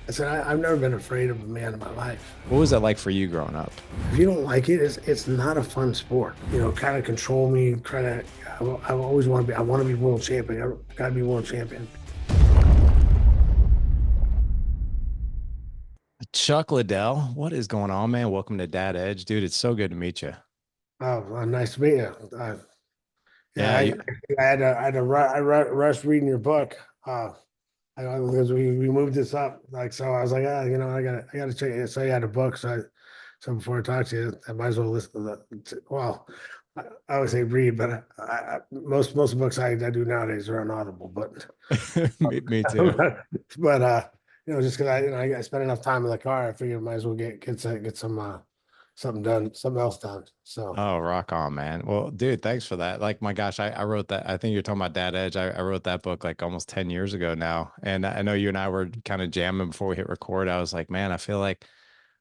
I said, I've never been afraid of a man in my life. What was that like for you growing up? If you don't like it, it's not a fun sport. Kind of control me, I always want to be, I want to be world champion. I got to be world champion. Chuck Liddell, what is going on, man? Welcome to Dad Edge, dude. It's so good to meet you. Oh, nice to meet you. Yeah, Yeah, you, I had to rush reading your book. Because we moved this up, like, so I was like, I gotta check it. So you had a book, so before I talk to you, I might as well listen to well, I always say read, but most books I do nowadays are on Audible, but me too. but just because I spent enough time in the car, I figured I might as well get some something done, something else done. So Oh, rock on, man. Well, dude, thanks for that. Like, my gosh, I wrote that. I think you're talking about Dad Edge. I wrote that book like almost 10 years ago now. And I know you and I were kind of jamming before we hit record. I was like, man, I feel like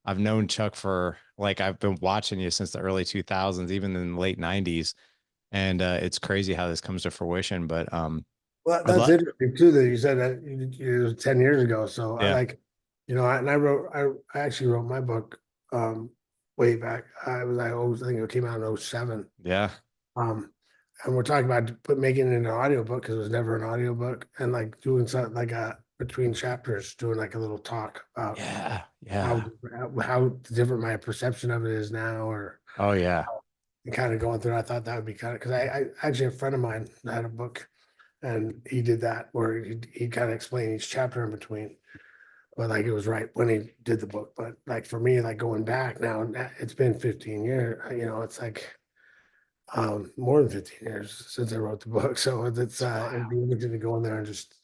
I've known Chuck for like I've been watching you since the early 2000s, even in the late 90s. And it's crazy how this comes to fruition. But well, I'd that's like, interesting too that you said that it was 10 years ago. So I yeah, like, and I actually wrote my book um way back. I always think it came out in '07. yeah, Um and we're talking about making it an audiobook because it was never an audiobook and like doing something like between chapters, doing like a little talk about yeah, how yeah. how different my perception of it is now or Oh, yeah. and kind of going through. I thought that would be kind of because I actually a friend of mine had a book and he did that where he kind of explained each chapter in between. But like it was right when he did the book. But like for me, like going back now, it's been 15 years. It's like more than 15 years since I wrote the book. So It's it'd wild. be interesting to go in there and just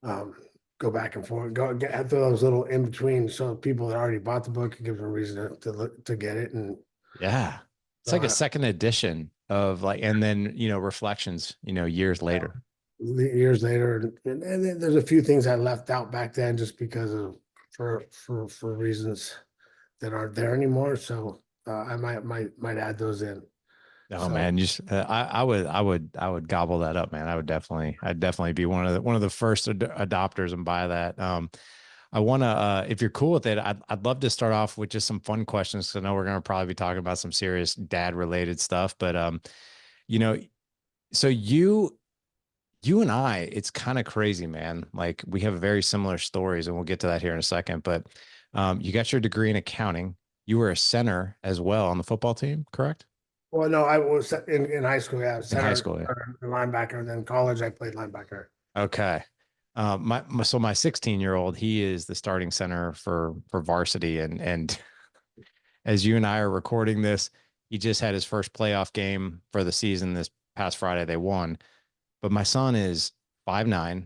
um go back and forth, go get through those little in between. So people that already bought the book, it gives them a reason to look to get it. And Yeah. It's so like a second edition of like, and then, reflections, years later. years later, and then there's a few things I left out back then just because of for reasons that aren't there anymore. So I might add those in. Oh So man, I would gobble that up, man. I'd definitely be one of the first adopters and buy that. I want to, if you're cool with it, I'd love to start off with just some fun questions. 'Cause I know we're going to probably be talking about some serious dad related stuff, but, you know, so you and I, it's kind of crazy, man. Like we have very similar stories, and we'll get to that here in a second. But you got your degree in accounting. You were a center as well on the football team, correct? well, no, I was in high school, yeah, In high center school, yeah. or linebacker. And then college, I played linebacker. Okay. My 16-year-old, he is the starting center for varsity, and as you and I are recording this, he just had his first playoff game for the season this past Friday. They won. But my son is 5'9"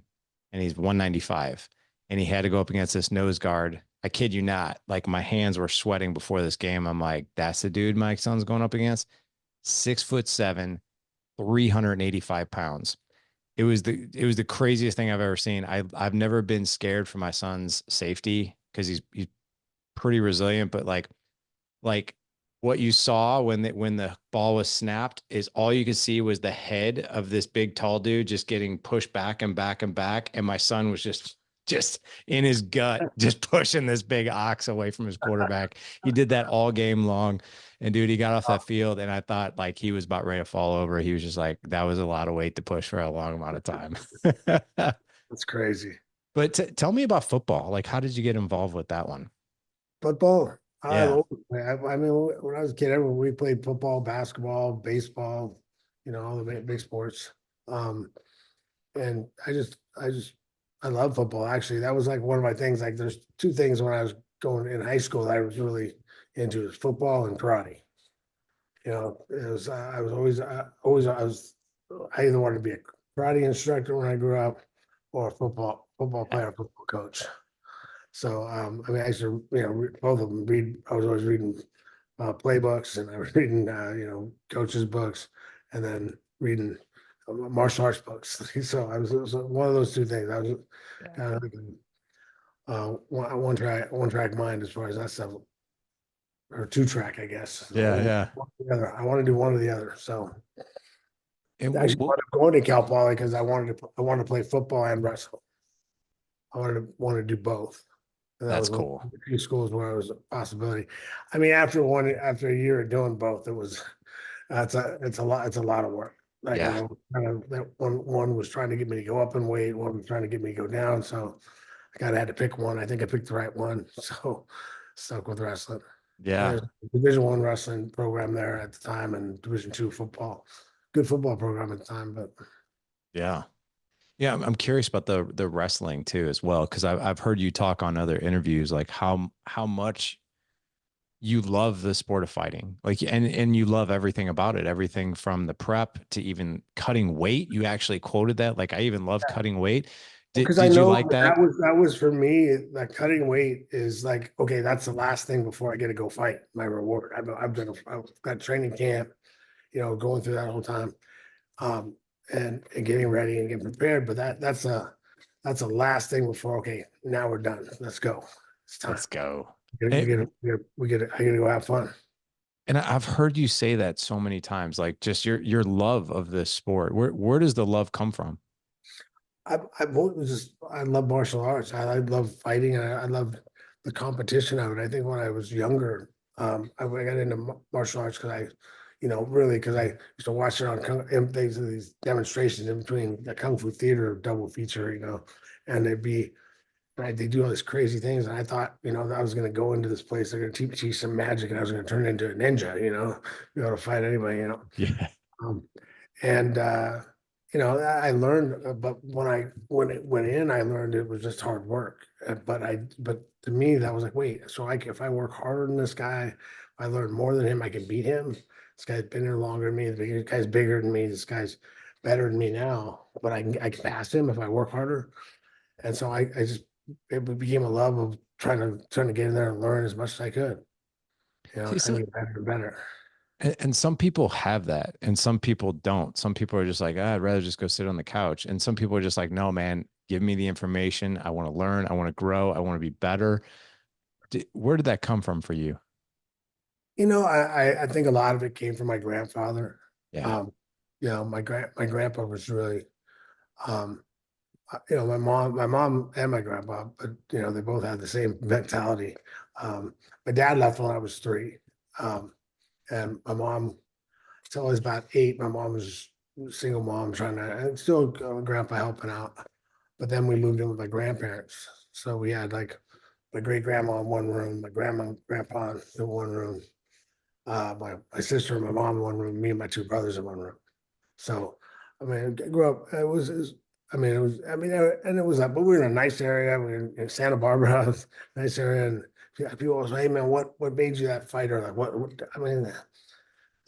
and he's 195. And he had to go up against this nose guard. I kid you not. Like my hands were sweating before this game. I'm like, that's the dude my son's going up against. 6'7", 385 pounds. It was the craziest thing I've ever seen. I've never been scared for my son's safety because he's pretty resilient, but like what you saw when the ball was snapped is all you could see was the head of this big tall dude just getting pushed back and back and back, and my son was just in his gut just pushing this big ox away from his quarterback. He did that all game long, and dude, he got off that field and I thought like he was about ready to fall over. He was just like, that was a lot of weight to push for a long amount of time. That's crazy. But tell me about football. Like, how did you get involved with that one? Football, I've Yeah. always I mean, when I was a kid, we played football, basketball, baseball, all the big sports. Um, and I love football. Actually, that was like one of my things. Like, there's two things when I was going in high school that I was really into is football and karate. It was I was always I either wanted to be a karate instructor when I grew up or a football Yeah. player, football coach. So I mean, I used to both of them read. I was always reading playbooks and I was reading coaches' books and then reading martial arts books. So it was one of those two things. I was Yeah. kind of like one track mind as far as that stuff, or two track, I guess. Yeah. Yeah. One or the other. I want to do one or the other. So And I actually wound up going to Cal Poly because I wanted to play football and wrestle. I want to do both. And that That's was one cool. of the few schools where it was a possibility. I mean, after a year of doing both, it was it's a lot of work. Like I Yeah. know kind of that one was trying to get me to go up in weight, one was trying to get me to go down. So I kind of had to pick one. I think I picked the right one. So stuck with wrestling. And Yeah. there's a Division I wrestling program there at the time, and Division II football. Good football program at the time, but Yeah. Yeah, I'm curious about the wrestling too as well because I've heard you talk on other interviews like how much you love the sport of fighting, like and you love everything about it, everything from the prep to even cutting weight. You actually quoted that, like I even love cutting weight. Did because I did you know like that? that was for me. That cutting weight is like, okay, that's the last thing before I get to go fight. My reward. I've got training camp, going through that whole time, um, and getting ready and getting prepared. But that's a last thing before. Okay, now we're done. Let's go. It's time. Let's go. I gotta go have fun. And I've heard you say that so many times, like just your love of this sport. Where does the love come from? I love martial arts. I love fighting, and I love the competition of it. I think when I was younger, I got into martial arts because really because I used to watch it on these demonstrations in between the Kung Fu theater double feature, and they'd be right, they do all these crazy things, and I thought, that I was going to go into this place, they're going to teach you some magic, and I was going to turn into a ninja, be able to fight anybody. Yeah. Um, and I learned, but when it went in, I learned it was just hard work. But to me, that was like, wait, so if I work harder than this guy, if I learn more than him, I can beat him. This guy's been here longer than me. This guy's bigger than me. This guy's better than me now, but I can pass him if I work harder. And so I just it became a love of trying to get in there and learn as much as I could. See, Trying so to get better and better. and some people have that, and some people don't. Some people are just like, "Ah, I'd rather just go sit on the couch. And some people are just like, no, man, give me the information. I want to learn. I want to grow. I want to be better. Where did that come from for you? I think a lot of it came from my grandfather. Yeah. Um, my grandpa was really, um, my mom and my grandpa, but they both had the same mentality. My dad left when I was 3, and my mom, until I was about 8, my mom was a single mom trying to, and still grandpa helping out. But then we moved in with my grandparents, so we had like my great grandma in one room, my grandma, and grandpa in one room, my sister and my mom in one room, me and my 2 brothers in one room. So, I mean, I grew up. I mean, it was. I mean, and it was. But we were in a nice area. We were in Santa Barbara, nice area. And people always say, "Hey, man, what made you that fighter?" Like, what? I mean,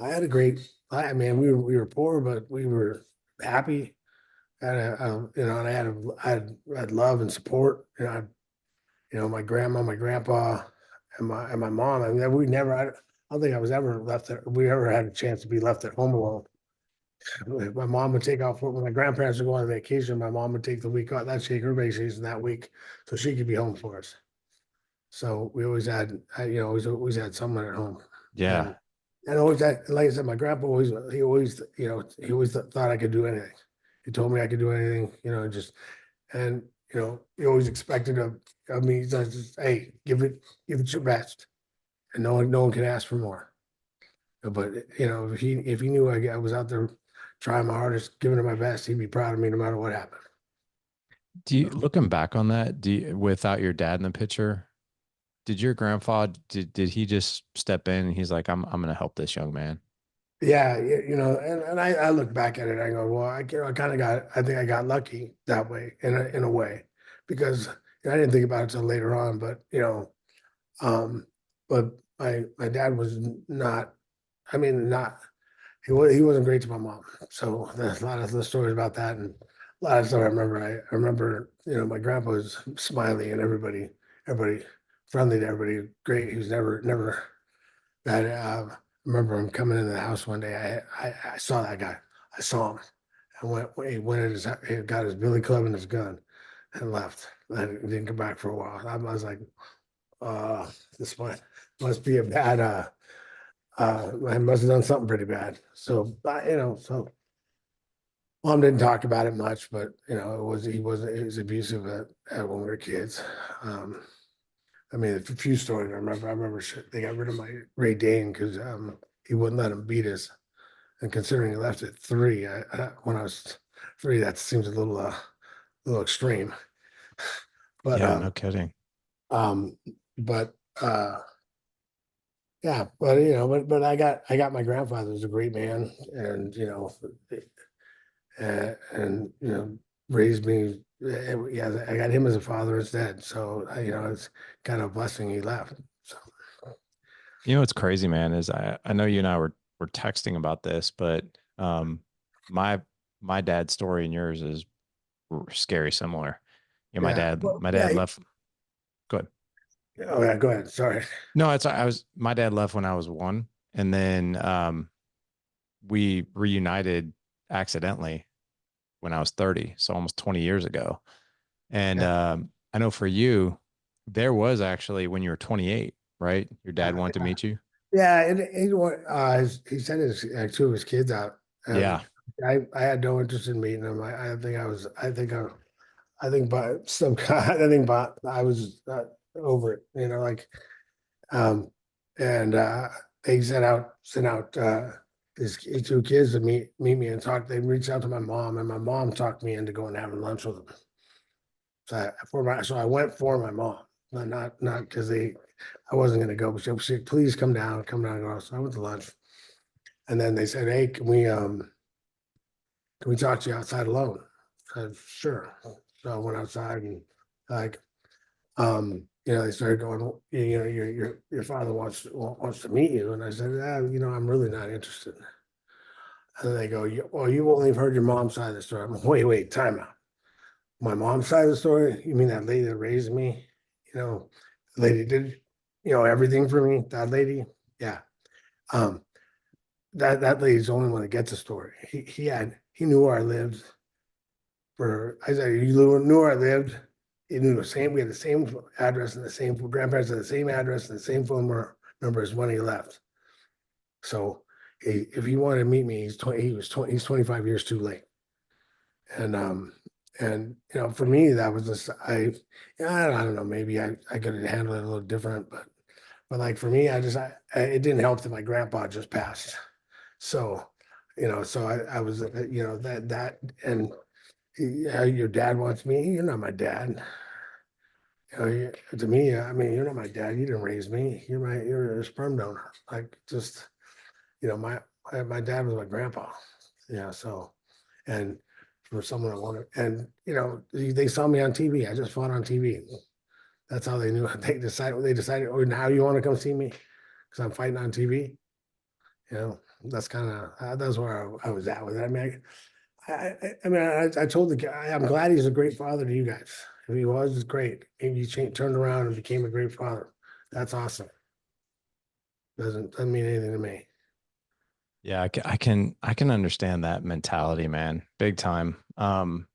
I had a great. I mean, we were poor, but we were happy. And I had love and support. My grandma, my grandpa, and my mom. I mean, I don't think I was ever left there. We ever had a chance to be left at home alone. My mom would take off when my grandparents would go on vacation. My mom would take the week off. That'd take her vacation that week, so she could be home for us. So we always had, always had someone at home, Yeah. and always that. Like I said, my grandpa he always thought I could do anything. He told me I could do anything, and he always expected of me. He's just, hey, give it your best, and no one can ask for more. But if he knew I was out there trying my hardest, giving it my best, he'd be proud of me no matter what happened. Do you So, looking back on that, without your dad in the picture, did your grandpa did he just step in and he's like, I'm gonna help this young man? yeah, and I look back at it, I go, well, I think I got lucky that way in a way, because I didn't think about it till later on, but um, but my dad was not, I mean, not he wasn't great to my mom. So there's a lot of the stories about that, and a lot of stuff I remember. I remember, my grandpa was smiley and everybody friendly to everybody, great. He was never bad. I remember him coming into the house one day. I saw that guy. I saw him. I he went in he got his billy club and his gun and left. And he didn't come back for a while. I was like, uh, this must be a bad I must have done something pretty bad. So, so Mom didn't talk about it much, but he was abusive when we were kids. Um, I mean, a few stories I remember. They got rid of my Ray Dane because he wouldn't let him beat us. And considering he left at 3, when I was 3, that seems a little extreme. But Yeah, no kidding. um, but yeah, but I got my grandfather was a great man, and raised me. Yeah, I got him as a father instead. So it's kind of a blessing he left. So You know what's crazy, man, is I know you and I were texting about this, but um my my dad's story and yours is scary similar. You know, yeah, well, my yeah. dad left. Go ahead. Oh yeah, go ahead. Sorry. No, it's I was my dad left when I was 1, and then we reunited accidentally when I was 30, so almost 20 years ago. And Yeah, I know for you, there was actually when you were 28, right? Your dad wanted to yeah, meet you. yeah. And he sent two of his kids out. Yeah. I had no interest in meeting them. I think by some kind, I think by I was over it, um, and they sent out his 2 kids to meet me and talk. They reached out to my mom, and my mom talked me into going and having lunch with them. So I went for my mom, not because I wasn't going to go, but she said, please come down, and go. So I went to lunch, and then they said, hey, can we talk to you outside alone? I said, sure. So I went outside and like they started going, your father wants to meet you. And I said, I'm really not interested. And then they go, well, you've only heard your mom's side of the story. I'm like, wait, time out. My mom's side of the story? You mean that lady that raised me? The lady did, everything for me, that lady. Yeah. Um, that lady's the only one that gets a story. He knew where I lived. I said, you knew where I lived. He knew we had the same address and the same grandparents had the same address and the same phone number as when he left. So if he wanted to meet me, he's 25 years too late. And for me, that was just I don't know, maybe I could have handled it a little different, but like for me, it didn't help that my grandpa just passed. So, so I was, that and yeah, your dad wants me. You're not my dad. To me, I mean, you're not my dad. You didn't raise me. You're a sperm donor. Like just, my dad was my grandpa. Yeah. So, and for someone I wanted, and they saw me on TV. I just fought on TV. That's how they knew. They decided, oh, now you want to come see me because I'm fighting on TV. That's kind of that's where I was at with it. I mean, I told the guy, I'm glad he's a great father to you guys. If he was, it's great. Maybe you turned around and became a great father. That's awesome. Doesn't mean anything to me. Yeah, I can understand that mentality, man. Big time. You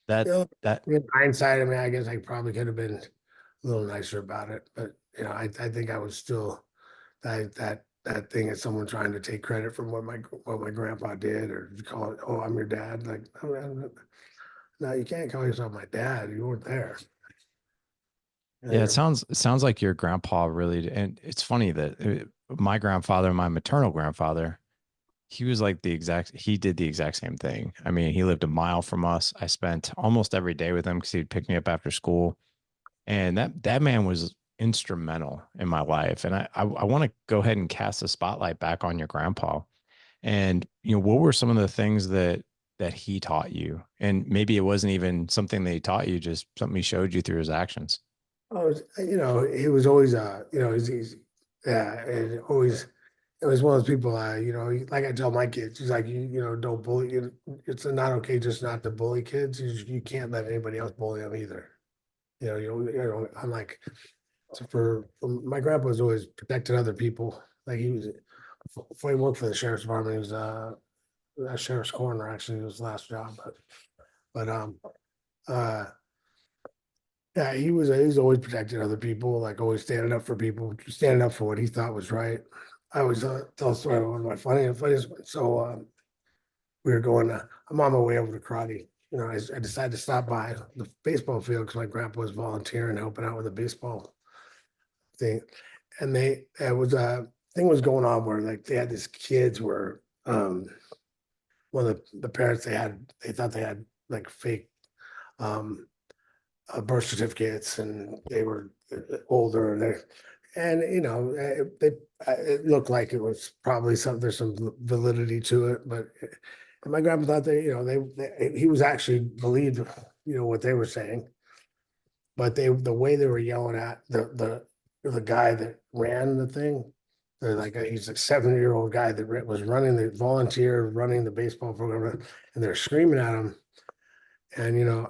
That know, that in hindsight, I mean, I guess I probably could have been a little nicer about it, but I think I was still that thing is someone trying to take credit from what my grandpa did, or call it, oh, I'm your dad. Like, no, you can't call yourself my dad. You weren't there. yeah, Yeah, it sounds like your grandpa really, and it's funny that my grandfather, my maternal grandfather, he was like he did the exact same thing. I mean, he lived a mile from us. I spent almost every day with him because he'd pick me up after school. And that man was instrumental in my life. And I want to go ahead and cast the spotlight back on your grandpa. And what were some of the things that he taught you? And maybe it wasn't even something that he taught you, just something he showed you through his actions. oh, he was always, he's yeah, and always, it was one of those people, like I tell my kids, he's like, don't bully. It's not okay just not to bully kids. You can't let anybody else bully them either. I'm like, so my grandpa was always protecting other people. Like before he worked for the sheriff's department, he was a sheriff's coroner, actually, his last job. But uh, yeah, he's always protecting other people, like always standing up for people, standing up for what he thought was right. I always tell a story of one of my funniest ones. So we were going I'm on my way over to karate. You know, I decided to stop by the baseball field because my grandpa was volunteering, helping out with the baseball thing. And it was a thing was going on where like they had these kids where one of the parents they thought they had like fake um birth certificates and they were older and you know it looked like it was probably there's some validity to it, but my grandpa thought he was actually believed what they were saying, but the way they were yelling at the guy that ran the thing, they're like he's a 70-year-old guy that was running the volunteer running the baseball program, and they're screaming at him. And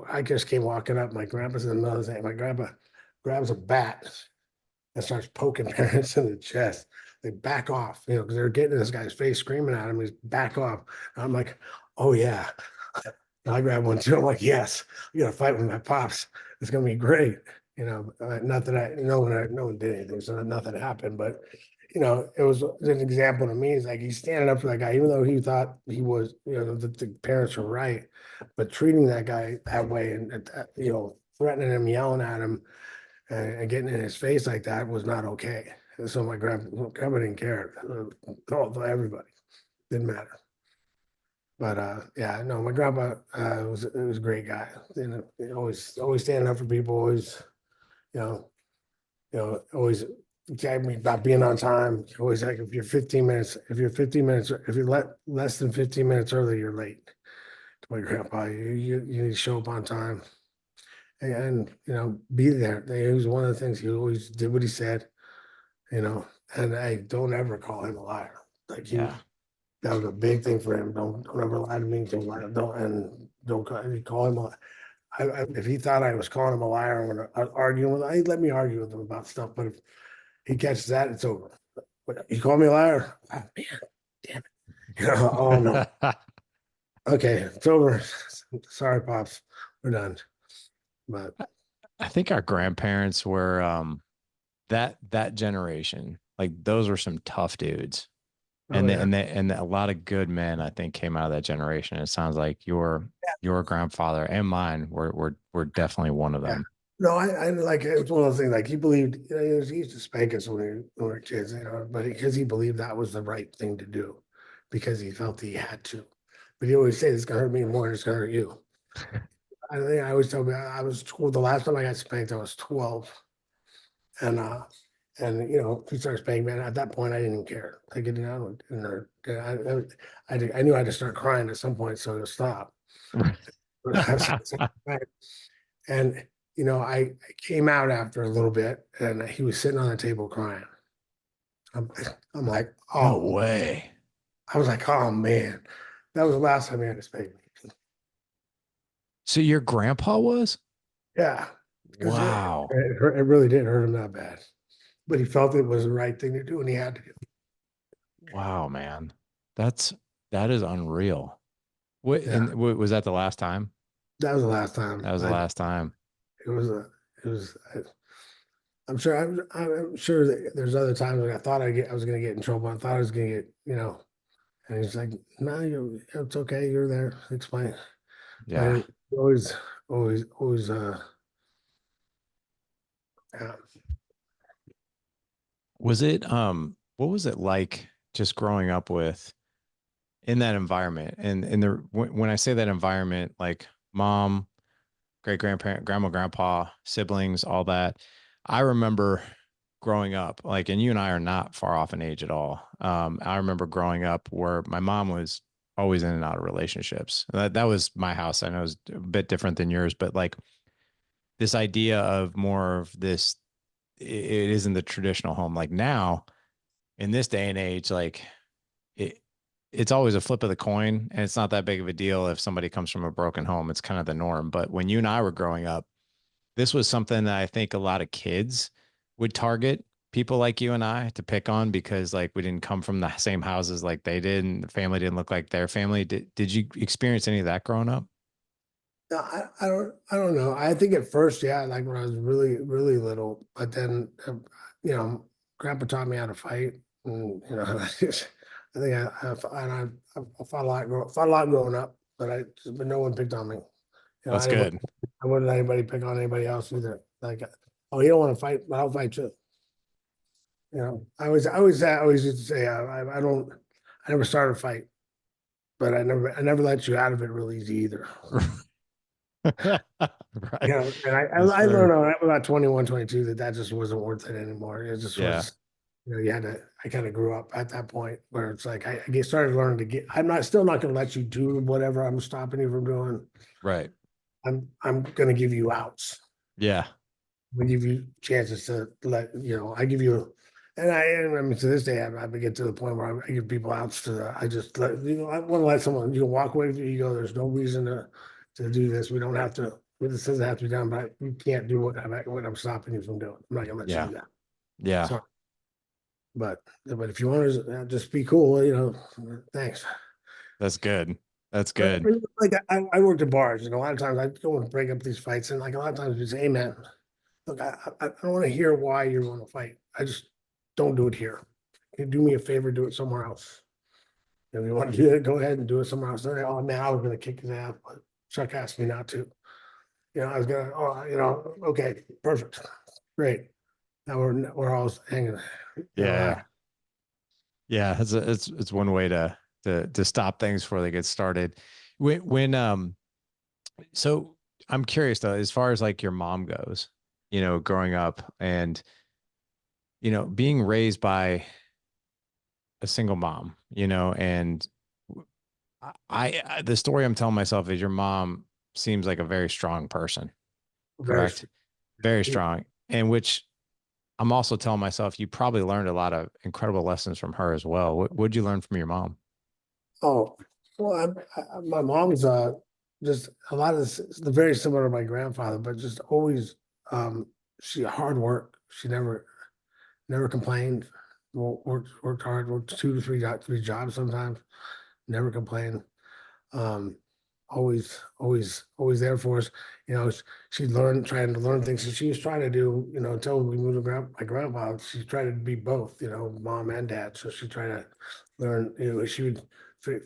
I just came walking up. My grandpa's in the middle of the thing. My grandpa grabs a bat and starts poking parents in the chest. They back off, because they're getting in this guy's face, screaming at him. He's back off. And I'm like, oh yeah. And I grab one too. I'm like, yes, I got to fight with my pops. It's gonna be great. Not that no one did anything, so nothing happened. But it was an example to me. It's like he's standing up for that guy, even though he thought he was, that the parents were right, but treating that guy that way and threatening him, yelling at him, and getting in his face like that was not okay. And so my grandpa didn't care. Everybody didn't matter. But yeah, no, my grandpa was a great guy. Always standing up for people. Always, you know, always guide me about being on time. Always like if you're 15 minutes, if you're less than 15 minutes early, you're late. To my grandpa, you need to show up on time and be there. It was one of the things he always did what he said. And I don't ever call him a liar. Like Yeah. that was a big thing for him. Don't ever lie to me. Don't call him if he thought I was calling him a liar when I was arguing with him, he'd let me argue with him about stuff. But if he catches that, it's over. But you call me a liar? Oh, man, damn it. Oh no. Okay, it's over. Sorry, pops. We're done. But I think our grandparents were that generation. Like those were some tough dudes. oh yeah. And a lot of good men, I think, came out of that generation. It sounds like your grandfather and mine were definitely one of Yeah. them. No, I like it was one of those things like he believed he used to spank us when we were kids, but because he believed that was the right thing to do because he felt he had to. But he always said it's gonna hurt me more than it's gonna hurt you. I think I always tell me I was 12, the last time I got spanked, I was 12. And he started spanking me. And at that point I didn't even care. I get down and I knew I had to start crying at some point so it'll stop. And I came out after a little bit, and he was sitting on the table crying. I'm, I'm like, No oh, way. I was like, oh man, that was the last time he had to spank me. So your grandpa was? Yeah, because Wow. it really didn't hurt him that bad, but he felt it was the right thing to do, and he had to do. Wow, man. That's that is unreal. What Yeah, and was that the last time? that was the last time. That was the last time. It was it was. I'm sure that there's other times when I was going to get in trouble. I thought I was going to get. And he's like, "No, it's okay. You're there. Explain." But Yeah. it always. Yeah. Was it what was it like just growing up with in that environment? And when I say that environment, like mom, great grandparent, grandma, grandpa, siblings, all that. I remember growing up, like, and you and I are not far off in age at all. I remember growing up where my mom was always in and out of relationships. That was my house. I know it's a bit different than yours, but like this idea of more of this, it isn't the traditional home. Like now, in this day and age, like it, it's always a flip of the coin, and it's not that big of a deal if somebody comes from a broken home. It's kind of the norm. But when you and I were growing up, this was something that I think a lot of kids would target people like you and I to pick on because like we didn't come from the same houses like they did, and the family didn't look like their family. Did you experience any of that growing up? No, I don't know. I think at first, yeah, like when I was really, really little, but then, Grandpa taught me how to fight, and I think I fought a lot, fought a lot growing up, but no one picked on me. You know, That's good. I wouldn't let anybody pick on anybody else either. Like, oh, you don't want to fight, but I'll fight too. You know, I always used to say, I don't, I never started a fight, but I never let you out of it real easy either. You Right. know, and Yes, I learned sir. on about 21, 22 that just wasn't worth it anymore. It just Yeah. was, you know, you had to, I kind of grew up at that point where it's like, started learning to get, still not going to let you do whatever I'm stopping you from doing. Right. I'm going to give you outs. Yeah. We give you chances to let, you know, I give you, and I mean, to this day, I get to the point where I give people outs I just let, you know, I want to let someone, you know, walk away with you go, there's no reason to do this. We don't have to, this doesn't have to be done, but you can't do what I'm stopping you from doing. I'm not going to let you Yeah. do that. Yeah. So, but if you want to just be cool, you know, thanks. That's good. That's But good. like I worked at bars, and a lot of times I go and break up these fights, and like a lot of times we say, "Hey, man, look, I don't want to hear why you want to fight. I just don't do it here. Can you do me a favor, do it somewhere else. If you want to do it, go ahead and do it somewhere else." Oh man, I was going to kick his ass, but Chuck asked me not to. You know, I was gonna. Oh, you know, okay, perfect, great. Now we're all hanging. You know, Yeah. Yeah. It's one way to stop things before they get started. When so I'm curious though, as far as like your mom goes, you know, growing up and you know, being raised by a single mom, you know, and the story I'm telling myself is your mom seems like a very strong person, very. correct? Very strong. And which I'm also telling myself you probably learned a lot of incredible lessons from her as well. What'd you learn from your mom? Oh, well, my mom's just a lot of this is very similar to my grandfather, but just always she hard work. She never complained. Worked hard. Worked two to three jobs sometimes. Never complained. Um, always there for us. You know, she learned trying to learn things. So she was trying to do, you know, until we moved to my grandpa, she tried to be both, you know, mom and dad. So she tried to learn, you know, she would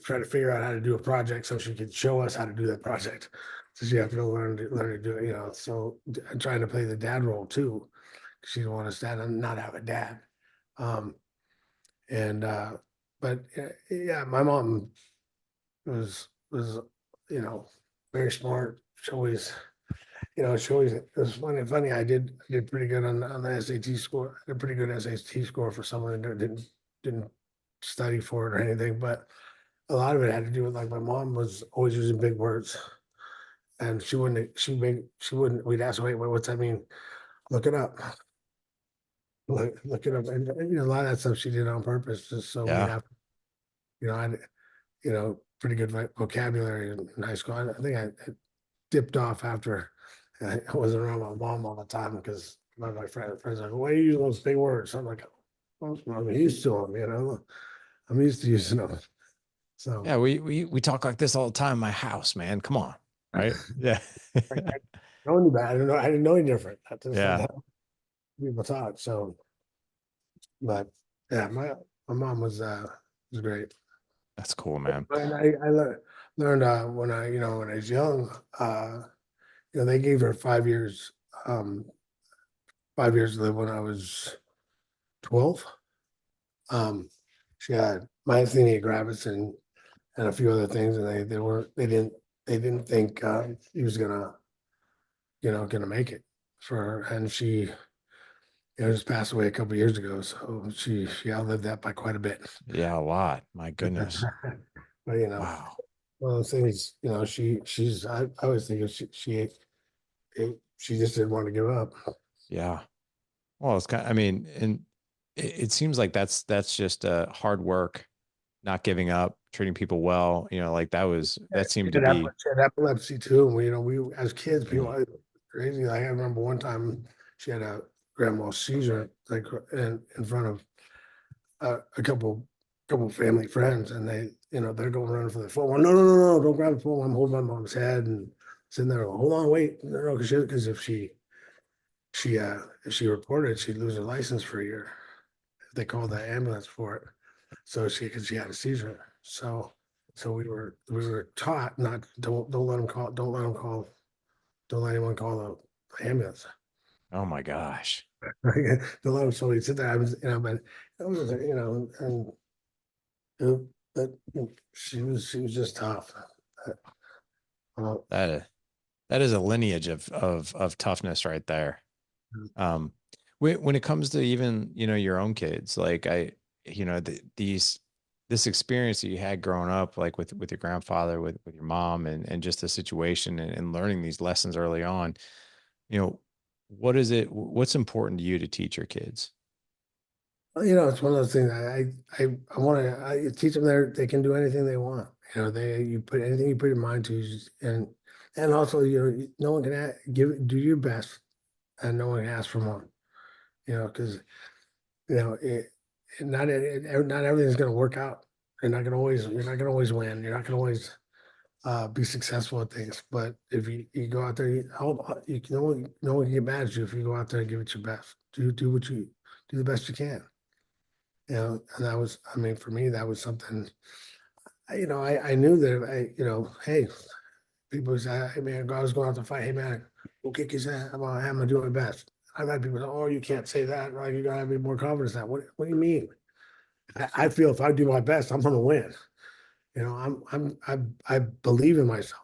try to figure out how to do a project so she could show us how to do that project. So she had to learn to do it, you know. So trying to play the dad role too. She didn't want us to not have a dad. Um, and but yeah, my mom was you know very smart. She always it was funny. I did pretty good on the SAT score. I did a pretty good SAT score for someone that didn't study for it or anything. But a lot of it had to do with like my mom was always using big words, and she wouldn't. We'd ask, wait, what's that mean? Look it up. Look it up, and you know, a lot of that stuff she did on purpose, just so we'd Yeah. have, you know, I, you know, pretty good vocabulary in high school. I think I dipped off after I wasn't around my mom all the time because my friends are like, why are you using those big words? I'm like, well, I'm used to them, you know. I'm used to using them. So Yeah, we talk like this all the time in my house, man. Come on. Right? Yeah. I know any bad. I didn't know any different. That's just Yeah. how people talk. So, but yeah, my mom was great. That's cool, man. And I learned when when I was young, you know, they gave her 5 years, 5 years to live when I was 12. Um, she had myasthenia gravis and a few other things, and they didn't think he was gonna make it for her, and she just passed away a couple years ago, so she outlived that by quite a bit. Yeah, a lot. My goodness. But you know, Wow. one of those things, you know, I always think if she just didn't want to give up. Yeah. Well, it's kind of, I mean, and it seems like that's just hard work, not giving up, treating people well. You know, like that seemed to be. She had epilepsy too. And we as kids, Mm. people crazy. Like I remember one time she had a grand mal seizure, like in front of a couple family friends, and they're going running for the phone. Well, no, don't grab the phone. I'm holding my mom's head and sitting there. Hold on, wait, no, because if she reported, she'd lose her license for a year if they called the ambulance for it. So because she had a seizure. So we were taught not, don't let them call, don't let anyone call the ambulance. Oh my gosh. Don't let them, so he said that I was, but it was, and but she was just tough. Uh, That that is a lineage of toughness right there. Um, when it comes to even, your own kids, like these this experience that you had growing up, like with your grandfather, with your mom, and just the situation and learning these lessons early on, you know, what's important to you to teach your kids? it's one of those things. I want to teach them they can do anything they want. You put anything you put your mind to, and also no one can do your best, and no one can ask for more. Because not everything's going to work out. You're not going to always win. You're not going to always be successful at things. But if you go out there, no one can get mad at you if you go out there and give it your best. Do the best you can. And that was, I mean, for me, that was something. I knew that hey, people say, hey man, I was going out to fight. Hey man, go kick his ass. I'm gonna do my best. I've had people say, oh, you can't say that. Like you gotta have more confidence in that. What do you mean? I feel if I do my best, I'm gonna win. I believe in myself.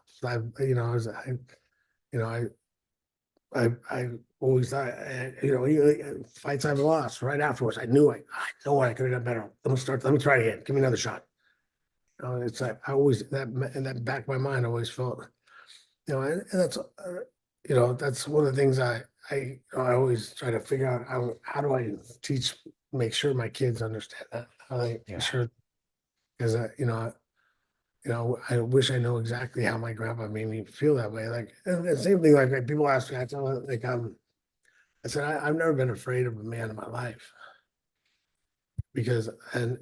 You know, I always thought, fights I've lost right afterwards. I know I could have done better. Let me try again. Give me another shot. It's like I always that in that back of my mind, I always felt, and that's one of the things I always try to figure out how do I make sure my kids understand that. How I make Yeah. sure because I wish I know exactly how my grandpa made me feel that way. Like and the same thing, like people ask me, I tell them, like I said I've never been afraid of a man in my life because I've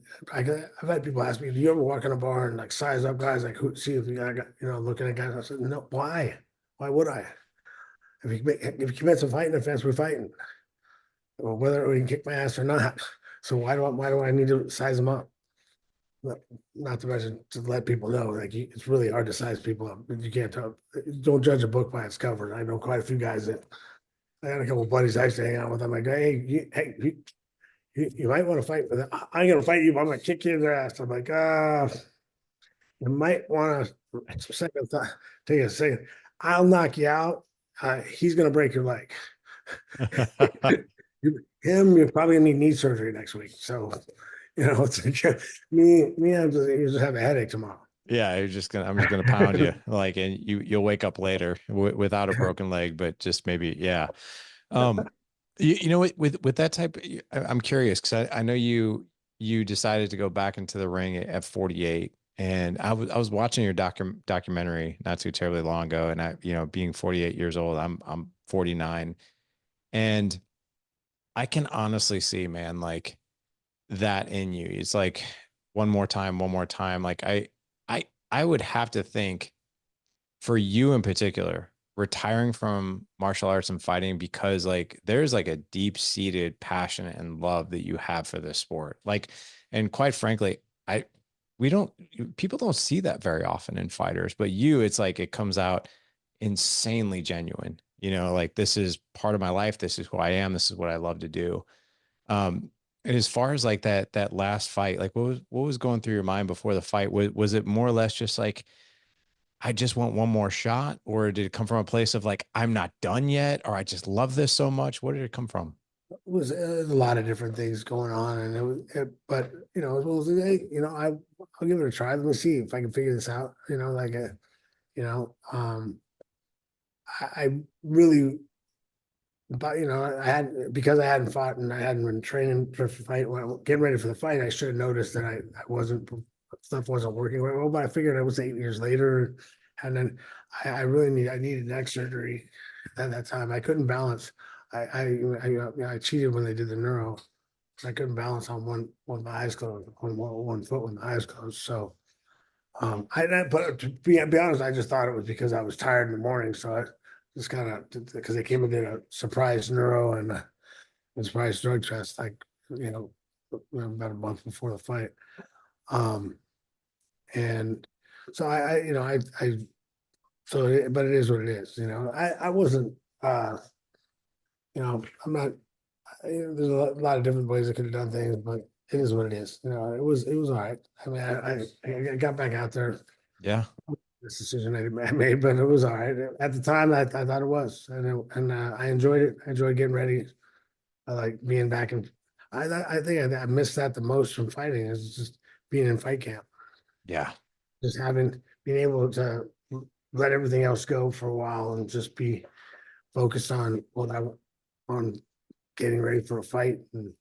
had people ask me, do you ever walk in a bar and like size up guys, like see if you got looking at guys? I said no, why? Why would I? If you commit some fighting offense, we're fighting, or whether we can kick my ass or not. So why do I need to size them up? Not to mention to let people know, like it's really hard to size people up. You can't tell. Don't judge a book by its cover. I know quite a few guys that I had a couple of buddies I used to hang out with. I'm like, you might want to fight with them. I'm going to fight you, but I'm going to kick you in their ass. I'm like, you might want to take a second. I'll knock you out. He's going to break your leg. You're probably going to need knee surgery next week. So, it's like, you just have a headache tomorrow. Yeah, I'm just gonna pound you, like, and you'll wake up later without a broken leg, but just maybe, yeah. Um, you know what, with that type, I'm curious because I know you decided to go back into the ring at 48, and I was watching your documentary not too terribly long ago, and being 48 years old, I'm 49, and I can honestly see, man, like that in you. It's like one more time. Like I would have to think for you in particular, retiring from martial arts and fighting because like there's like a deep-seated passion and love that you have for this sport. Like, and quite frankly, I we don't people don't see that very often in fighters, but it's like it comes out insanely genuine. Like this is part of my life. This is who I am. This is what I love to do. And as far as like that last fight, like what was going through your mind before the fight? Was it more or less just like I just want one more shot, or did it come from a place of like I'm not done yet, or I just love this so much? Where did it come from? It was a lot of different things going on, and but as well as hey, I'll give it a try. Let me see if I can figure this out. You know, um, I really, but I had because I hadn't fought and I hadn't been training for the fight. When getting ready for the fight, I should have noticed that I wasn't stuff wasn't working right well. But I figured it was 8 years later, and then I needed neck surgery at that time. I couldn't balance. I cheated when they did the neuro. I couldn't balance on one with my eyes closed, on one foot with my eyes closed. So but to be honest, I just thought it was because I was tired in the morning. So I just kind of because they came and did a surprise neuro and a surprise drug test, like you know, about a month before the fight. And so but it is what it is. I wasn't, I'm not, there's a lot of different ways I could have done things, but it is what it is. It was all right. I mean, I got back out there. Yeah. This decision I made, but it was all right. At the time, I thought it was, and I enjoyed it. I enjoyed getting ready. I like being back in. I think I missed that the most from fighting is just being in fight camp, Yeah. just being able to let everything else go for a while and just be focused on on getting ready for a fight, and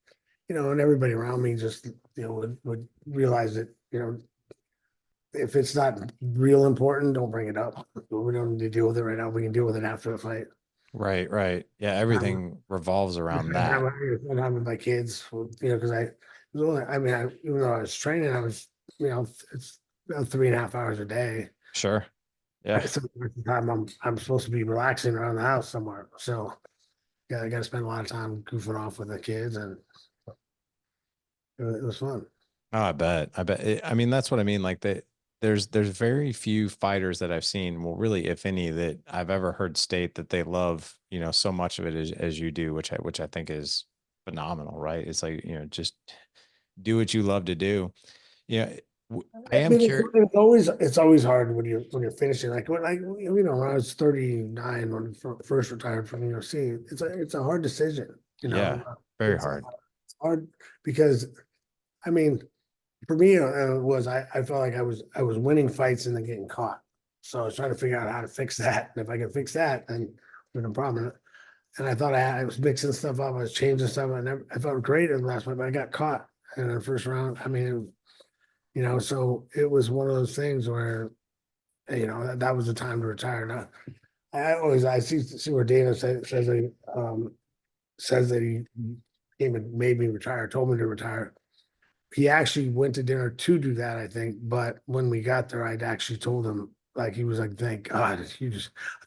everybody around me just would realize that if it's not real important, don't bring it up. We don't need to deal with it right now. We can deal with it after the fight. Right. Right. Yeah. I'm, Everything revolves around that. I'm with my kids, because I was only, I mean, even though I was training, I was, it's about 3.5 hours a day. Sure. Yeah. So most of the time I'm supposed to be relaxing around the house somewhere. So yeah, I got to spend a lot of time goofing off with the kids, and it was fun. Oh, I bet. I bet. I mean, that's what I mean. Like there's very few fighters that I've seen, well, really, if any, that I've ever heard state that they love, so much of it as you do, which I think is phenomenal, right? It's like, just do what you love to do. You know, I I am mean, curious. it's always hard when you're finishing. Like when I was 39 when I first retired from the UFC, it's a hard decision. Yeah, very It's hard. hard because I mean, for me, I felt like I was winning fights and then getting caught. So I was trying to figure out how to fix that. And if I could fix that, then no problem. And I thought I was mixing stuff up. I was changing stuff. I felt great in the last fight, but I got caught in the first round. I mean, so it was one of those things where, that was the time to retire. Now, I see where Dana says that he came and made me retire, told me to retire. He actually went to dinner to do that, I think. But when we got there, I'd actually told him, like, he was like, "Thank God, I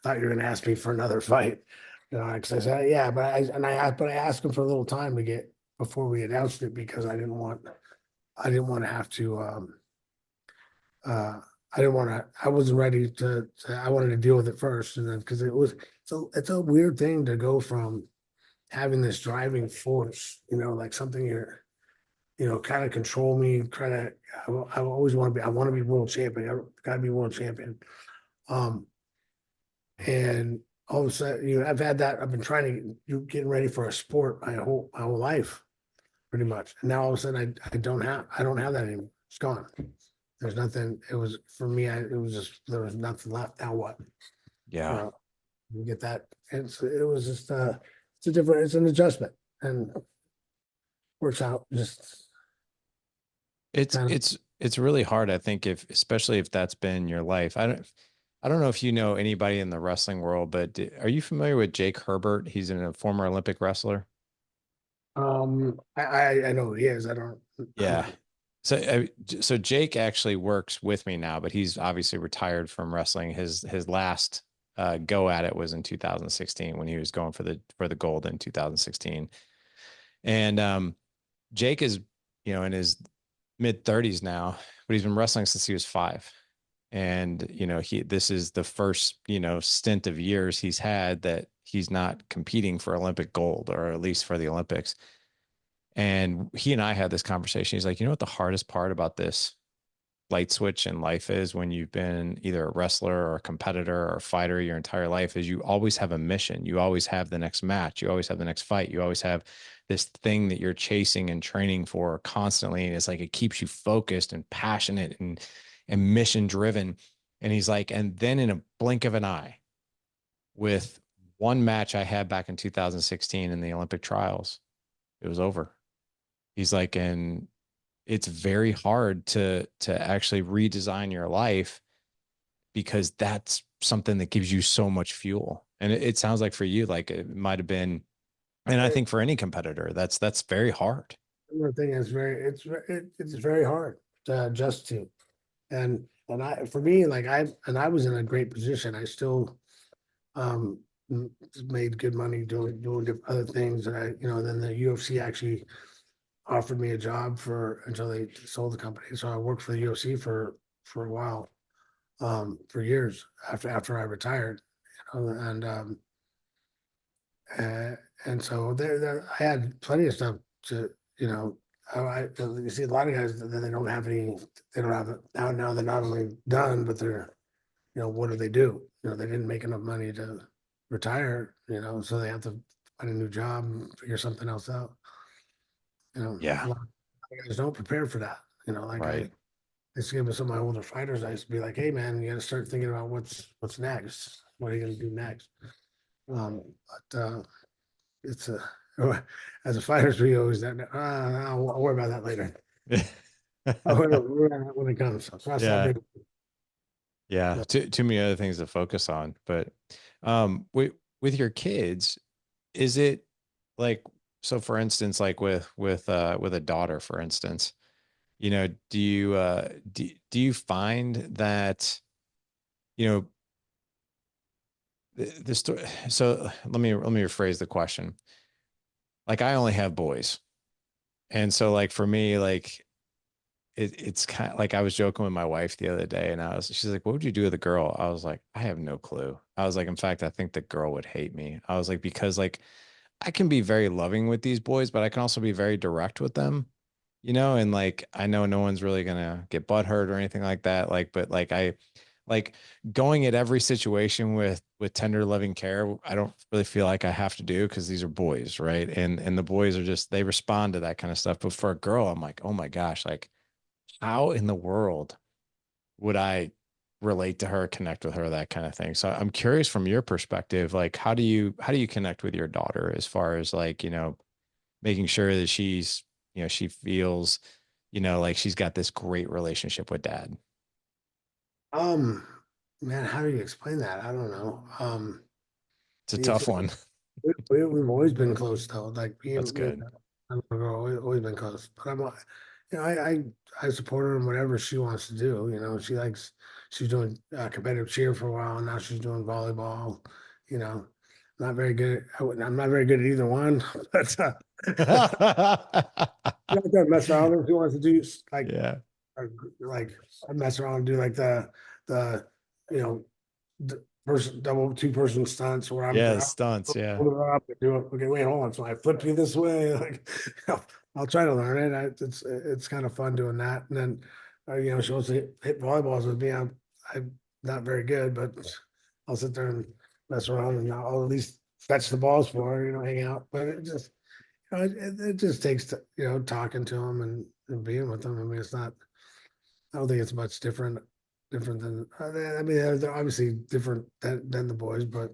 thought you were going to ask me for another fight." Because I said, "Yeah," but I asked him for a little time to get before we announced it because I didn't want to have to, uh, I wasn't ready I wanted to deal with it first. And then, because it's a weird thing to go from having this driving force, like something kind of control me, try to, I always I want to be world champion. I got to be world champion. Um, and all of a sudden, I've had that. I've been trying getting ready for a sport my whole life, pretty much. And now all of a sudden, I don't have that anymore. It's gone. There's nothing. It was for me. It was just there was nothing left. Now what? You Yeah. know, you get that. It was just it's an adjustment, and works out just It's kind of. it's it's really hard, I think, especially if that's been your life. I don't know if you know anybody in the wrestling world, but are you familiar with Jake Herbert? He's a former Olympic wrestler. I know who he is. I'm Yeah. not. So Jake actually works with me now, but he's obviously retired from wrestling. His last go at it was in 2016 when he was going for the gold in 2016. And Jake is, in his mid 30s now, but he's been wrestling since he was 5. And this is the first stint of years he's had that he's not competing for Olympic gold, or at least for the Olympics. And he and I had this conversation. He's like, what the hardest part about this light switch in life is, when you've been either a wrestler or a competitor or a fighter your entire life, is you always have a mission. You always have the next match. You always have the next fight. You always have this thing that you're chasing and training for constantly. And it's like, it keeps you focused and passionate and mission driven. And he's like, and then in a blink of an eye, with one match I had back in 2016 in the Olympic trials, it was over. He's like, and it's very hard to actually redesign your life, because that's something that gives you so much fuel. And it sounds like for you, like it might have been, and I think for any competitor, that's very hard. The thing is it's very hard to adjust to, and for me, like I was in a great position. I still um made good money doing other things, and then the UFC actually offered me a job for until they sold the company. So I worked for the UFC for a while, for years after I retired, and uh, and so I had plenty of stuff to, you know, you see a lot of guys that they don't have any, they don't have it now they're not only done, but they're, what do they do? They didn't make enough money to retire, so they have to find a new job and figure something else out. A Yeah. lot of guys don't prepare for that. Like Right. I used to give with some of my older fighters, I used to be like, hey man, you got to start thinking about what's next. What are you going to do next? But it's a as a fighters, we always that I'll worry about that later. I'll worry about that when it comes. So I stopped Yeah. thinking. Yeah. Too many other things to focus on. But with your kids, is it like, so for instance, like with a daughter, for instance, do you find that, you know, the story, so let me rephrase the question. Like I only have boys. And so like for me, like it's kind of like I was joking with my wife the other day and she's like, what would you do with a girl? I was like, I have no clue. I was like, in fact, I think the girl would hate me. I was like, because like I can be very loving with these boys, but I can also be very direct with them, and like I know no one's really gonna get butthurt or anything like that. Like, but like I like going at every situation with tender loving care, I don't really feel like I have to do because these are boys, right? And the boys are just they respond to that kind of stuff. But for a girl, I'm like, oh my gosh, like how in the world would I relate to her, connect with her, that kind of thing. So I'm curious from your perspective, like how do you connect with your daughter as far as like, making sure that she feels, like she's got this great relationship with dad. Um, Man, how do you explain that? I don't know. It's a It's tough one. we've always been close though. Like That's me and good. my little girl always been close. But I support her in whatever she wants to do. She's doing competitive cheer for a while, and now she's doing volleyball. You know, not very good. I'm not very good at either one, but I'm not gonna mess around with her. If she wants to do Yeah. like I mess around and do like the you know person double two-person stunts where I'm Yeah, stunts. Yeah. hold her up and do it. Okay, wait, hold on. So I flip you this way. Like, I'll try to learn it. It's kind of fun doing that. And then, she wants to hit volleyballs with me. I'm not very good, but I'll sit there and mess around and I'll at least fetch the balls for her. Hang out. But it just takes talking to them and being with them. I mean, it's not. I don't think it's much different than. I mean, they're obviously different than the boys, but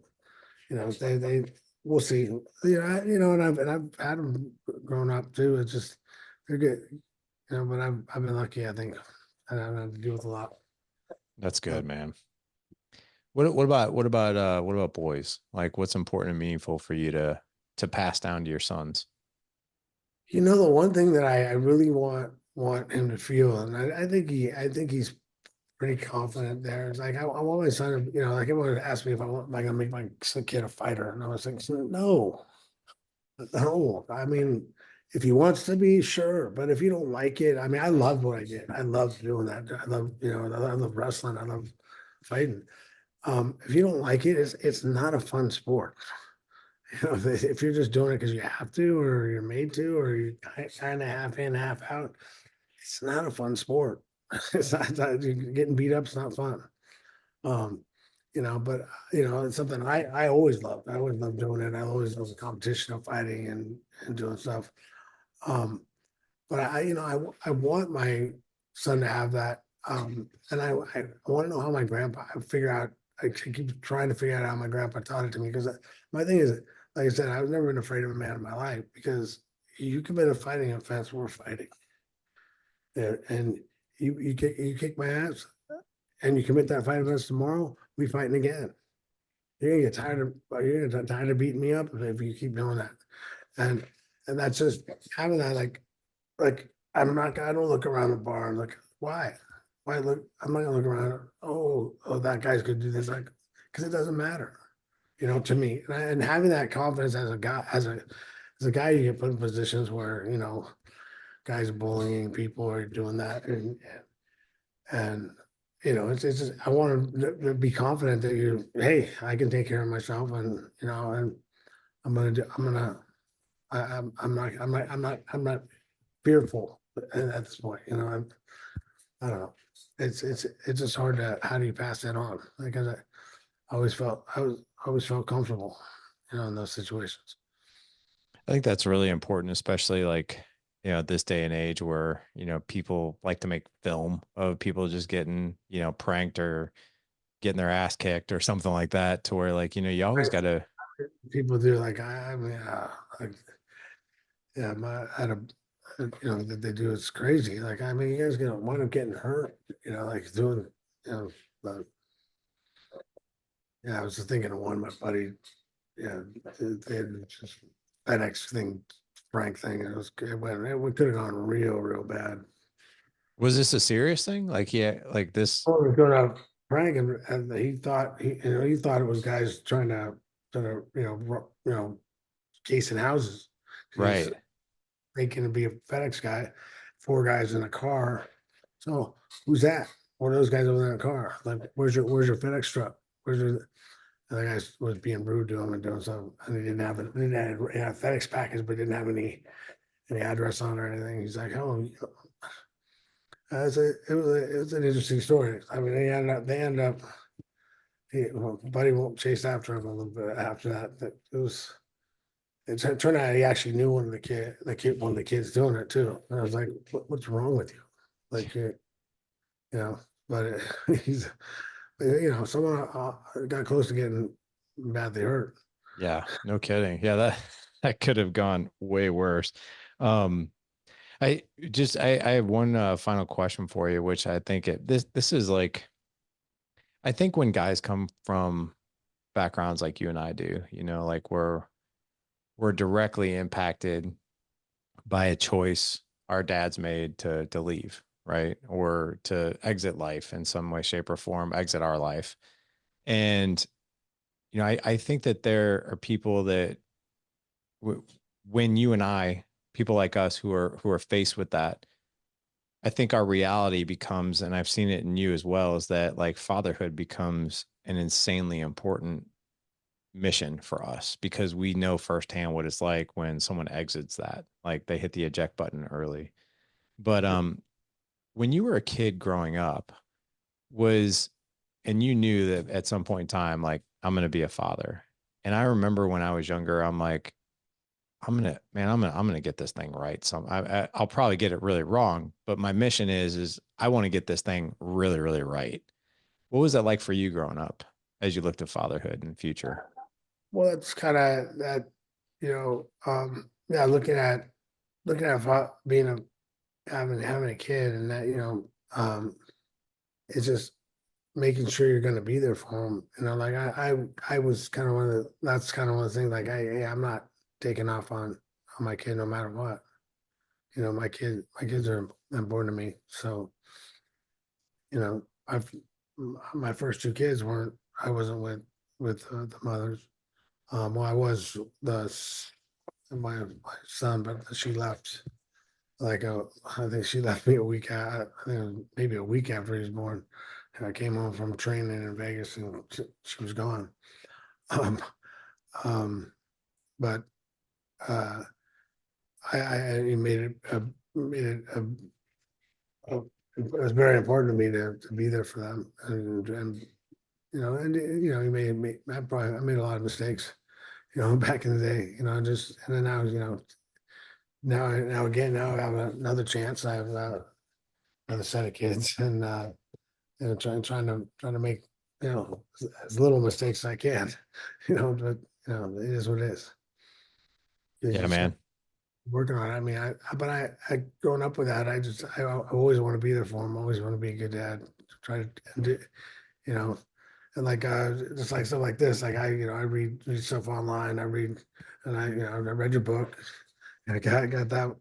they we'll see. And I've had them grown up too. It's just they're good, but I've been lucky. I think I haven't had to deal with a lot. That's So, good, man. What about boys? Like what's important and meaningful for you to pass down to your sons? the one thing that I really want him to feel, and I think he's pretty confident there. It's like I want my son to, like everyone asked me if am I gonna make my kid a fighter, and I was like, no, no. I mean, if he wants to be, sure, but if you don't like it, I mean, I love what I did. I love doing that. I love, I love wrestling. I love fighting. If you don't like it, it's not a fun sport. If you're just doing it because you have to, or you're made to, or you're kind of half in, half out, it's not a fun sport. Getting beat up. It's not fun. Um, but it's something I always loved. I always loved doing it. I always loved the competition of fighting and doing stuff. Um, but I want my son to have that. And I want to know how my grandpa. I figure out. I keep trying to figure out how my grandpa taught it to me because my thing is, like I said, I've never been afraid of a man in my life because you commit a fighting offense, we're fighting, and you kick my ass, and you commit that fighting offense tomorrow, we fighting again. You're gonna get tired of beating me up if you keep doing that, and and that's just having that like I don't look around the bar and look why look I'm not gonna look around. Oh, that guy's gonna do this like because it doesn't matter, to me. And having that confidence as a guy as a guy you get put in positions where guys bullying people or doing that, and you know, it's just I want to be confident that hey, I can take care of myself, and you know, and I'm gonna, I'm not fearful at this point. You know, I don't know. It's just hard to how do you pass that on? Because I always felt comfortable, you know, in those situations. I think that's really important, especially like, this day and age where, people like to make film of people just getting, pranked or getting their ass kicked or something like that to where like, you always Right. got to. People do like I mean, like yeah, I had a you know that they do it's crazy. Like I mean, you guys gonna wind up getting hurt, you know, like doing you know. But yeah, I was just thinking of one. My buddy, yeah, they had just FedEx thing, prank thing. It could have gone real bad. Was this a serious thing? Like, yeah, like this. Oh, was going to prank him, and he thought it was guys trying to casing houses. He's Right. thinking to be a FedEx guy, four guys in a car. So who's that? One of those guys over in the car. Like, where's your FedEx truck? Where's your and the guy was being rude to him and doing something, and he didn't have it. He didn't have he had a FedEx package, but didn't have any address on it or anything. He's like, oh, it was an interesting story. I mean, they ended up well, Buddy won't chase after him a little bit after that. It was it turned out he actually knew one of one of the kids doing it too. And I was like, what's wrong with you? Like you know, but he's someone got close to getting badly hurt. Yeah, no kidding. Yeah, that that could have gone way worse. Um, I have one final question for you, which I think this is like I think when guys come from backgrounds like you and I do, like we're directly impacted by a choice our dads made to leave, right? Or to exit life in some way, shape, or form, exit our life. And I think that there are people that when you and I, people like us who are faced with that, I think our reality becomes, and I've seen it in you as well, is that like fatherhood becomes an insanely important mission for us because we know firsthand what it's like when someone exits that, like they hit the eject button early. But when you were a kid growing up, was and you knew that at some point in time, like I'm gonna be a father. And I remember when I was younger, I'm like, I'm gonna get this thing right. So I'll probably get it really wrong, but my mission is I want to get this thing really, really right. What was that like for you growing up as you looked at fatherhood and future? Well, it's kind of that, yeah, looking at being having a kid and that, it's just making sure you're going to be there for them. You know, like I was kind of that's kind of one of the things like, I'm not taking off on my kid no matter what. You know, my kids are important to me. So, you know, my first two kids I wasn't with the mothers. Well, I was my son, but she left like I think she left me a week. I think maybe a week after he was born, and I came home from training in Vegas, and she was gone. Um, um, but uh, I made it was very important to me to be there for them, and he I made a lot of mistakes, back in the day, and then now, now I have another chance. I have another set of kids, and trying to make as little mistakes as I can, but it is what it is. You Yeah, just got man. working on it. I mean, I growing up with that, I always want to be there for them. Always want to be a good dad. Try to do, you know, and like just like stuff like this, like I read stuff online. I read, and I read your book. And I got that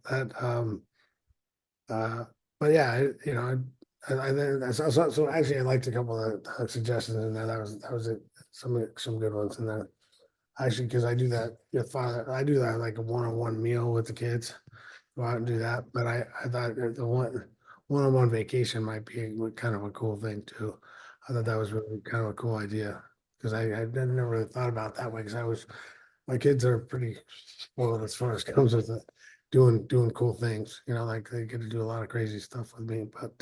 uh, but yeah, so actually I liked a couple of suggestions in there. That was it. Some good ones in there. Actually, because I do that. Your father, I do that like a one-on-one meal with the kids. go out and do that. But I thought that the one on one vacation might be kind of a cool thing too. I thought that was really kind of a cool idea because I never really thought about it that way because my kids are pretty spoiled as far as comes with doing cool things. You know, like they get to do a lot of crazy stuff with me. But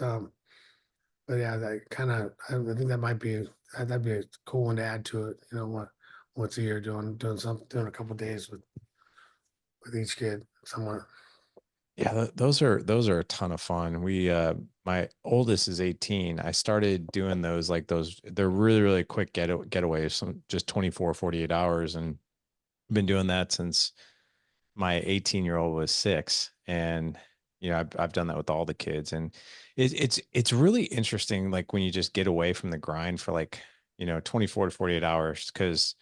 yeah, that kind of I think that might be that'd be a cool one to add to it. You know, once a year doing a couple days with each kid somewhere. Yeah, those are a ton of fun. My oldest is 18. I started doing those like those they're really really quick getaways, some just 24 48 hours and been doing that since my 18-year-old was 6 and I've done that with all the kids and it's really interesting like when you just get away from the grind for like 24 to 48 hours because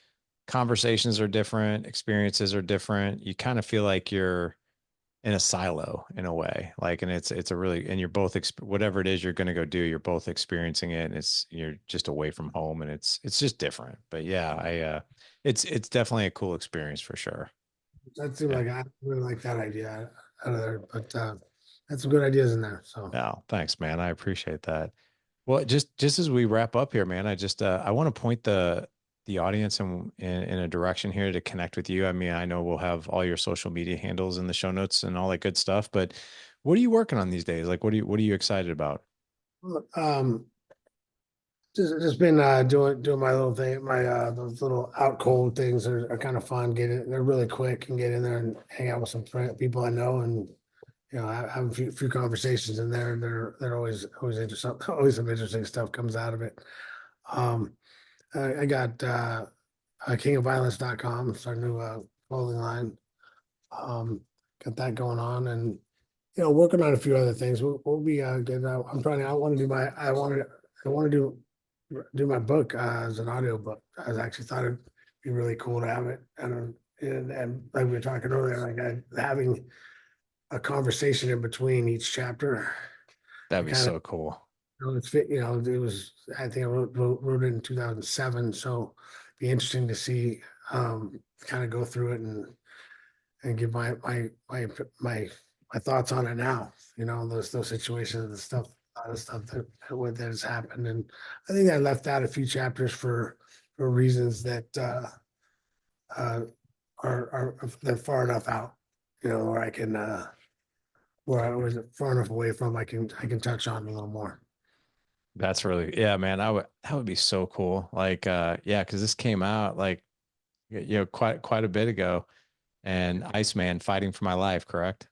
conversations are different, experiences are different. You kind of feel like you're in a silo in a way like and it's a really and you're both whatever it is you're going to go do you're both experiencing it and you're just away from home and it's just different but yeah it's definitely a cool experience for sure. That seemed Yeah. like I really like that idea out of there, but had some good ideas in there. So Oh, thanks, man. I appreciate that. Well, just as we wrap up here, man, I want to point the audience in a direction here to connect with you. I mean, I know we'll have all your social media handles in the show notes and all that good stuff, but what are you working on these days? Like what are you excited about? um just been doing my little thing, my those little out cold things are kind of fun. They're really quick and get in there and hang out with some people I know and have a few conversations in there. They're always interesting. Always some interesting stuff comes out of it. Um, I got kingofviolence.com. It's our new clothing line. Um, got that going on, and working on a few other things. We'll be getting out. I'm trying to. I want to do my. I want to do my book as an audio book. I was actually thought it'd be really cool to have it, and like we were talking earlier, like having a conversation in between each chapter. That'd I be kind of so cool. it's fit. It was. I think I wrote it in 2007, so it'd be interesting to see kind of go through it and give my thoughts on it now. Those situations, a lot of stuff that has happened, and I think I left out a few chapters for reasons that uh, are they're far enough out, where I can where I was far enough away from I can touch on a little more. That's really, yeah, man. That would be so cool. Like, yeah, because this came out like, quite a bit ago, and Iceman fighting for my life, correct?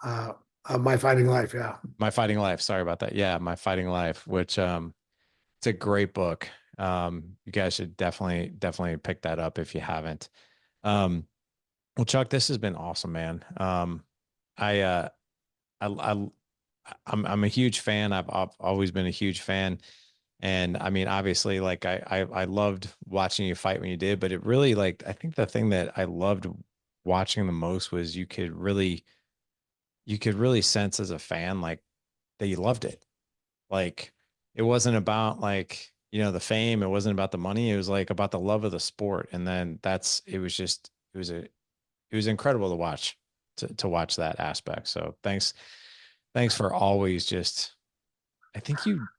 Uh, my fighting life, yeah. My fighting life. Sorry about that. Yeah, my fighting life, which it's a great book. You guys should definitely pick that up if you haven't. Um, well, Chuck, this has been awesome, man. I I I'm a huge fan. I've always been a huge fan. And I mean, obviously, like I loved watching you fight when you did, but it really like I think the thing that I loved watching the most was you could really sense as a fan like that you loved it. Like it wasn't about like, the fame, it wasn't about the money, it was like about the love of the sport. And then it was just it was incredible to watch to watch that aspect. So thanks for always just I think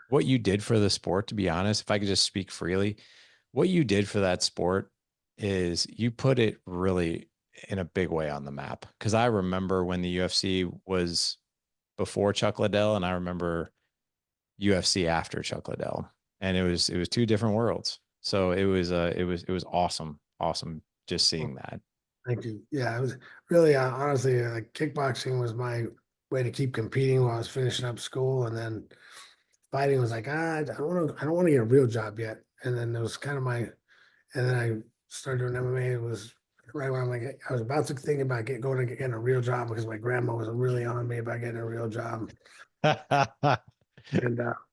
what you did for the sport, to be honest, if I could just speak freely, what you did for that sport is you put it really in a big way on the map. Because I remember when the UFC was before Chuck Liddell, and I remember UFC after Chuck Liddell, and it was two different worlds. So it was awesome just Well, seeing that. thank you. Yeah, it was really honestly like kickboxing was my way to keep competing while I was finishing up school, and then fighting was like I don't want to get a real job yet. And then it was kind of and then I started doing MMA. It was right when I was about to think about going to getting a real job because my grandma was really on me about getting a real job, and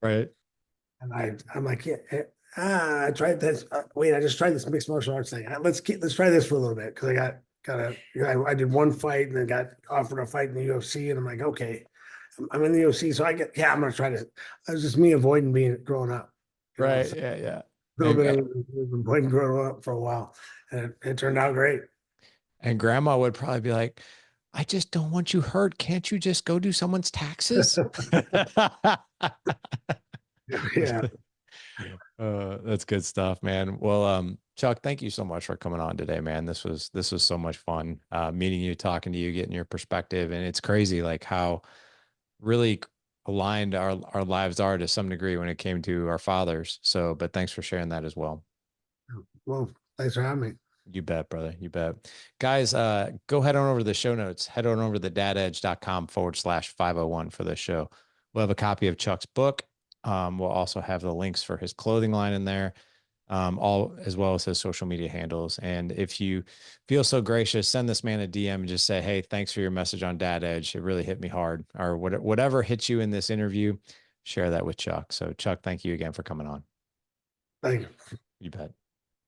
Right. I'm like, yeah, I tried this. Wait, I just tried this mixed martial arts thing. Let's try this for a little bit because I did one fight and then got offered a fight in the UFC, and I'm like, okay, I'm in the UFC, so I'm gonna try this. That was just me avoiding being growing up, Right. so Yeah. Yeah. a little And bit of avoiding growing up for a while, and it turned out great. and grandma would probably be like, I just don't want you hurt. Can't you just go do someone's taxes? Yeah. That's good stuff, man. Well, Chuck, thank you so much for coming on today, man. This was so much fun. Meeting you, talking to you, getting your perspective. And it's crazy like how really aligned our lives are to some degree when it came to our fathers. So, but thanks for sharing that as well. Well, thanks for having me. You bet, brother. You bet. Guys, go head on over to the show notes. Head on over to thedadedge.com/501 for this show. We'll have a copy of Chuck's book. We'll also have the links for his clothing line in there, all as well as his social media handles. And if you feel so gracious, send this man a DM and just say, hey, thanks for your message on Dad Edge. It really hit me hard. Or whatever hits you in this interview, share that with Chuck. So, Chuck, thank you again for coming on. Thank you. You bet.